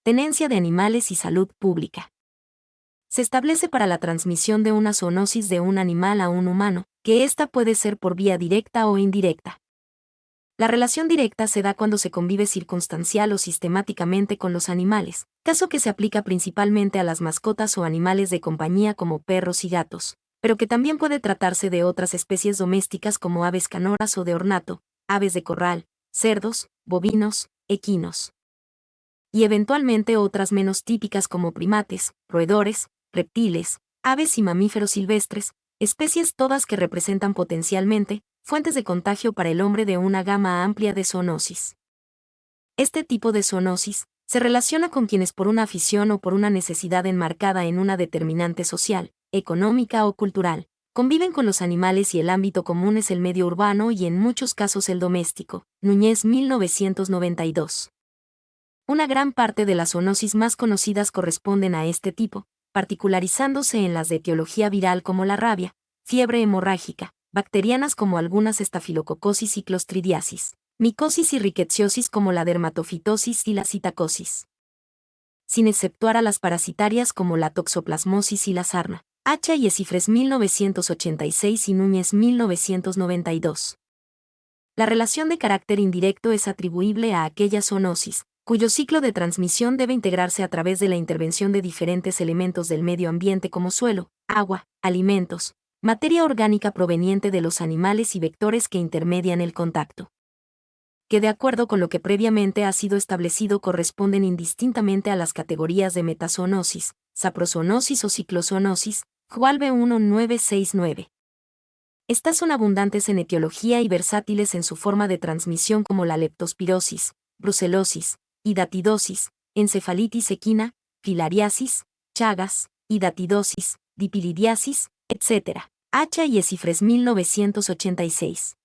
Tenencia de animales y salud pública. Se establece para la transmisión de una zoonosis de un animal a un humano, que ésta puede ser por vía directa o indirecta. La relación directa se da cuando se convive circunstancial o sistemáticamente con los animales, caso que se aplica principalmente a las mascotas o animales de compañía como perros y gatos, pero que también puede tratarse de otras especies domésticas como aves canoras o de ornato, aves de corral, cerdos, bovinos, equinos. Y eventualmente otras menos típicas como primates, roedores, reptiles, aves y mamíferos silvestres, especies todas que representan potencialmente fuentes de contagio para el hombre de una gama amplia de zoonosis. Este tipo de zoonosis se relaciona con quienes por una afición o por una necesidad enmarcada en una determinante social, económica o cultural, conviven con los animales y el ámbito común es el medio urbano y en muchos casos el doméstico. Núñez 1992. Una gran parte de las zoonosis más conocidas corresponden a este tipo, particularizándose en las de etiología viral como la rabia, fiebre hemorrágica, bacterianas como algunas estafilococosis y clostridiasis, micosis y rickettsiosis como la dermatofitosis y la citacosis. Sin exceptuar a las parasitarias como la toxoplasmosis y la sarna. Hacha y Esifres 1986 y Núñez 1992. La relación de carácter indirecto es atribuible a aquella zoonosis, cuyo ciclo de transmisión debe integrarse a través de la intervención de diferentes elementos del medio ambiente como suelo, agua, alimentos, materia orgánica proveniente de los animales y vectores que intermedian el contacto. Que de acuerdo con lo que previamente ha sido establecido corresponden indistintamente a las categorías de metazoonosis, saprozoonosis o ciclozoonosis, Jualbe 1969. Estas son abundantes en etiología y versátiles en su forma de transmisión como la leptospirosis, brucelosis, hidatidosis, encefalitis equina, filariasis, chagas, hidatidosis, dipilidiasis, etc. Hacha y Esifres 1986.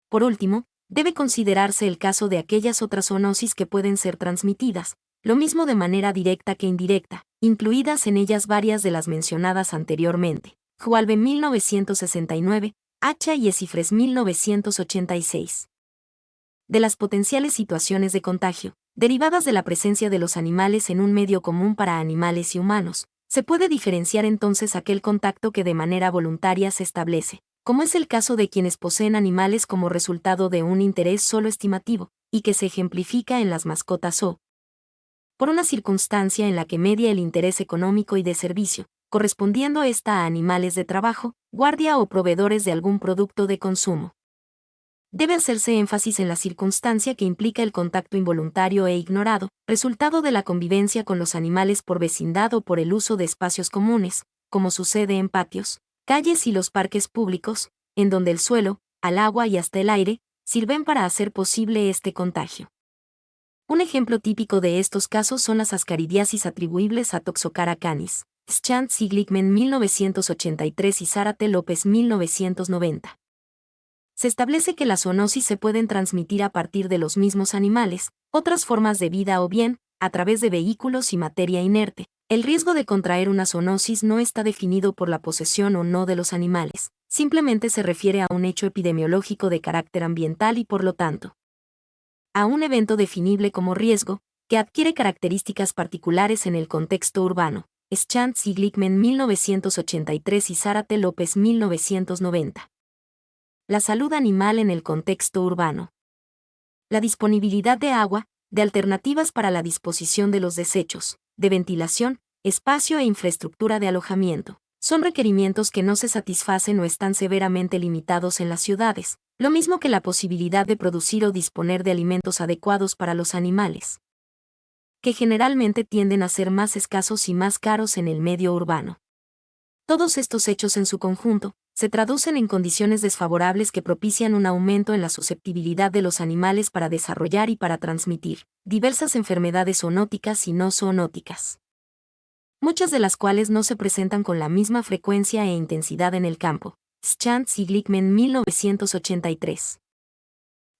Por último, debe considerarse el caso de aquellas otras zoonosis que pueden ser transmitidas, lo mismo de manera directa que indirecta, incluidas en ellas varias de las mencionadas anteriormente. Jualbe 1969, Hacha y Esifres 1986. De las potenciales situaciones de contagio, derivadas de la presencia de los animales en un medio común para animales y humanos, se puede diferenciar entonces aquel contacto que de manera voluntaria se establece, como es el caso de quienes poseen animales como resultado de un interés solo estimativo, y que se ejemplifica en las mascotas o por una circunstancia en la que media el interés económico y de servicio, correspondiendo esta a animales de trabajo, guardia o proveedores de algún producto de consumo. Debe hacerse énfasis en la circunstancia que implica el contacto involuntario e ignorado, resultado de la convivencia con los animales por vecindad o por el uso de espacios comunes, como sucede en patios, calles y los parques públicos, en donde el suelo, al agua y hasta el aire, sirven para hacer posible este contagio. Un ejemplo típico de estos casos son las ascaridiasis atribuibles a Toxocara canis, Schantz y Glickman 1983 y Zárate López 1990. Se establece que las zoonosis se pueden transmitir a partir de los mismos animales, otras formas de vida o bien, a través de vehículos y materia inerte. El riesgo de contraer una zoonosis no está definido por la posesión o no de los animales, simplemente se refiere a un hecho epidemiológico de carácter ambiental y por lo tanto, a un evento definible como riesgo, que adquiere características particulares en el contexto urbano. Schantz y Glickman 1983 y Zárate López 1990. La salud animal en el contexto urbano. La disponibilidad de agua, de alternativas para la disposición de los desechos, de ventilación, espacio e infraestructura de alojamiento, son requerimientos que no se satisfacen o están severamente limitados en las ciudades, lo mismo que la posibilidad de producir o disponer de alimentos adecuados para los animales, que generalmente tienden a ser más escasos y más caros en el medio urbano. Todos estos hechos en su conjunto, se traducen en condiciones desfavorables que propician un aumento en la susceptibilidad de los animales para desarrollar y para transmitir diversas enfermedades zoonóticas y no zoonóticas, muchas de las cuales no se presentan con la misma frecuencia e intensidad en el campo. Schantz y Glickman 1983.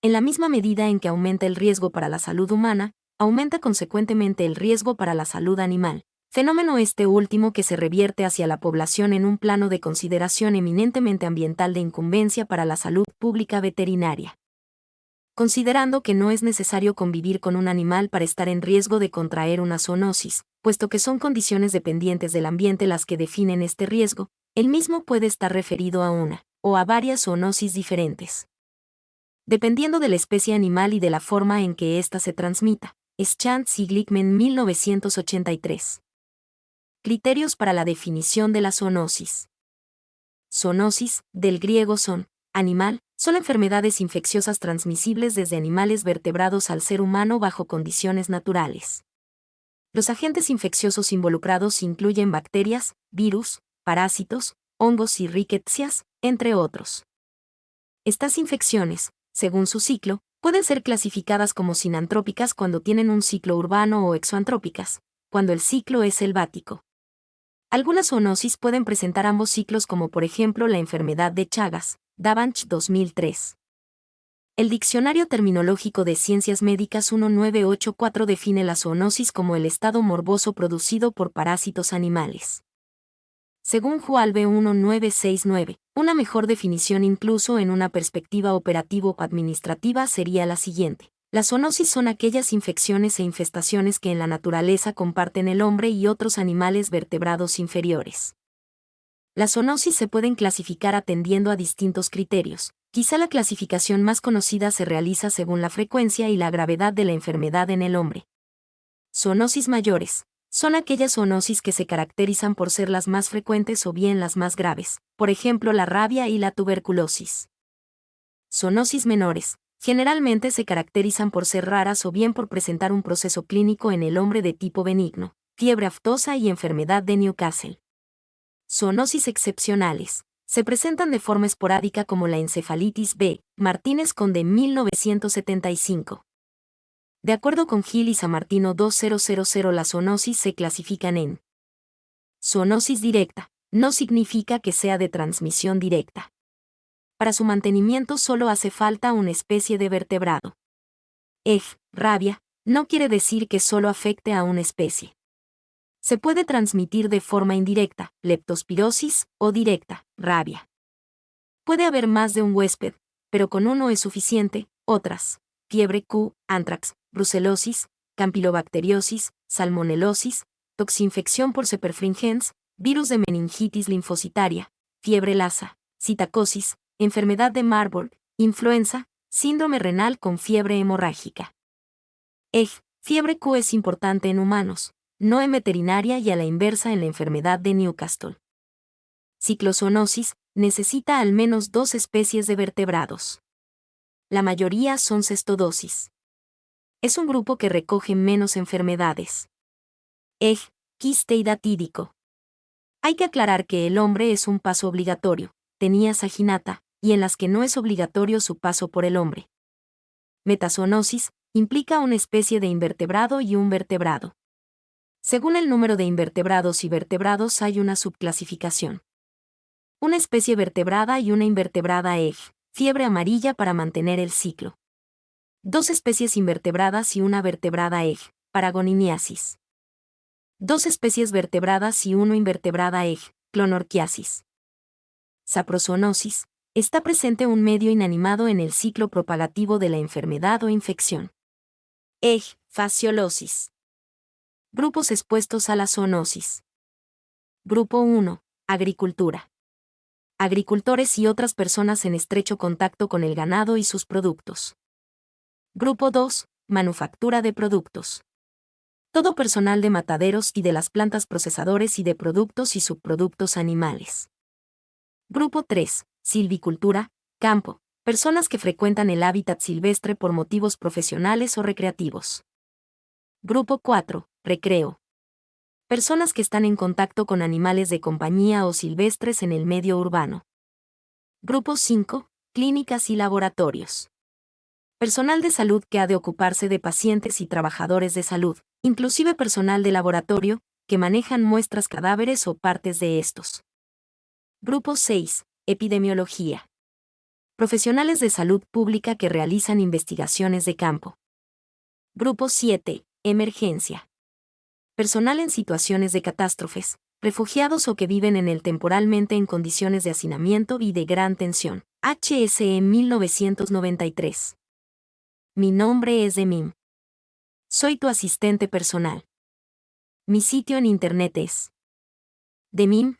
En la misma medida en que aumenta el riesgo para la salud humana, aumenta consecuentemente el riesgo para la salud animal, fenómeno este último que se revierte hacia la población en un plano de consideración eminentemente ambiental de incumbencia para la salud pública veterinaria. considerando que no es necesario convivir con un animal para estar en riesgo de contraer una zoonosis, puesto que son condiciones dependientes del ambiente las que definen este riesgo. El mismo puede estar referido a una o a varias zoonosis diferentes, dependiendo de la especie animal y de la forma en que ésta se transmita. Schantz y Glickman 1983. Criterios para la definición de la zoonosis. Zoonosis, del griego zoon, animal, son enfermedades infecciosas transmisibles desde animales vertebrados al ser humano bajo condiciones naturales. Los agentes infecciosos involucrados incluyen bacterias, virus, parásitos, hongos y ricketsias, entre otros. Estas infecciones, según su ciclo, pueden ser clasificadas como sinantrópicas cuando tienen un ciclo urbano o exoantrópicas, cuando el ciclo es selvático. Algunas zoonosis pueden presentar ambos ciclos, como por ejemplo la enfermedad de Chagas, Davanch 2003. El Diccionario Terminológico de Ciencias Médicas 1984 define la zoonosis como el estado morboso producido por parásitos animales. Según Jualve 1969, una mejor definición incluso en una perspectiva operativo-administrativa sería la siguiente. Las zoonosis son aquellas infecciones e infestaciones que en la naturaleza comparten el hombre y otros animales vertebrados inferiores. Las zoonosis se pueden clasificar atendiendo a distintos criterios. Quizá la clasificación más conocida se realiza según la frecuencia y la gravedad de la enfermedad en el hombre. Zoonosis mayores. Son aquellas zoonosis que se caracterizan por ser las más frecuentes o bien las más graves, por ejemplo la rabia y la tuberculosis. Zoonosis menores. Generalmente se caracterizan por ser raras o bien por presentar un proceso clínico en el hombre de tipo benigno, fiebre aftosa y enfermedad de Newcastle. Zoonosis excepcionales. Se presentan de forma esporádica como la encefalitis B. Martínez Conde 1975. De acuerdo con Gil y Sammartino 2000, las zoonosis se clasifican en zoonosis directa. No significa que sea de transmisión directa. Para su mantenimiento solo hace falta una especie de vertebrado. Rabia, no quiere decir que solo afecte a una especie. Se puede transmitir de forma indirecta, leptospirosis, o directa, rabia. Puede haber más de un huésped, pero con uno es suficiente. Otras: fiebre Q, anthrax, brucelosis, campylobacteriosis, salmonelosis, toxinfección por ceperfringens, virus de meningitis linfocitaria, fiebre Lassa, citacosis, enfermedad de Marburg, influenza, síndrome renal con fiebre hemorrágica. Fiebre Q es importante en humanos, no en veterinaria y a la inversa en la enfermedad de Newcastle. Ciclozoonosis, necesita al menos 2 especies de vertebrados. La mayoría son cestodosis. Es un grupo que recoge menos enfermedades. Quiste y datídico. Hay que aclarar que el hombre es un paso obligatorio, Taenia saginata, y en las que no es obligatorio su paso por el hombre. Metazoonosis, implica una especie de invertebrado y un vertebrado. Según el número de invertebrados y vertebrados hay una subclasificación. Una especie vertebrada y una invertebrada fiebre amarilla para mantener el ciclo. 2 especies invertebradas y una vertebrada paragonimiasis. 2 especies vertebradas y 1 invertebrada clonorquiasis. Saprozoonosis, está presente un medio inanimado en el ciclo propagativo de la enfermedad o infección. Fasciolosis. Grupos expuestos a la zoonosis. Grupo 1. Agricultura. Agricultores y otras personas en estrecho contacto con el ganado y sus productos. Grupo 2. Manufactura de productos. Todo personal de mataderos y de las plantas procesadores y de productos y subproductos animales. Grupo 3. Silvicultura, campo. Personas que frecuentan el hábitat silvestre por motivos profesionales o recreativos. Grupo 4. Recreo. Personas que están en contacto con animales de compañía o silvestres en el medio urbano. Grupo 5. Clínicas y laboratorios. Personal de salud que ha de ocuparse de pacientes y trabajadores de salud, inclusive personal de laboratorio, que manejan muestras cadáveres o partes de estos. Grupo 6. Epidemiología. Profesionales de salud pública que realizan investigaciones de campo. Grupo 7. Emergencia. Personal en situaciones de catástrofes, refugiados o que viven en él temporalmente en condiciones de hacinamiento y de gran tensión. HSE 1993. Mi nombre es Demim. Soy tu asistente personal. Mi sitio en internet es demim.es.tl.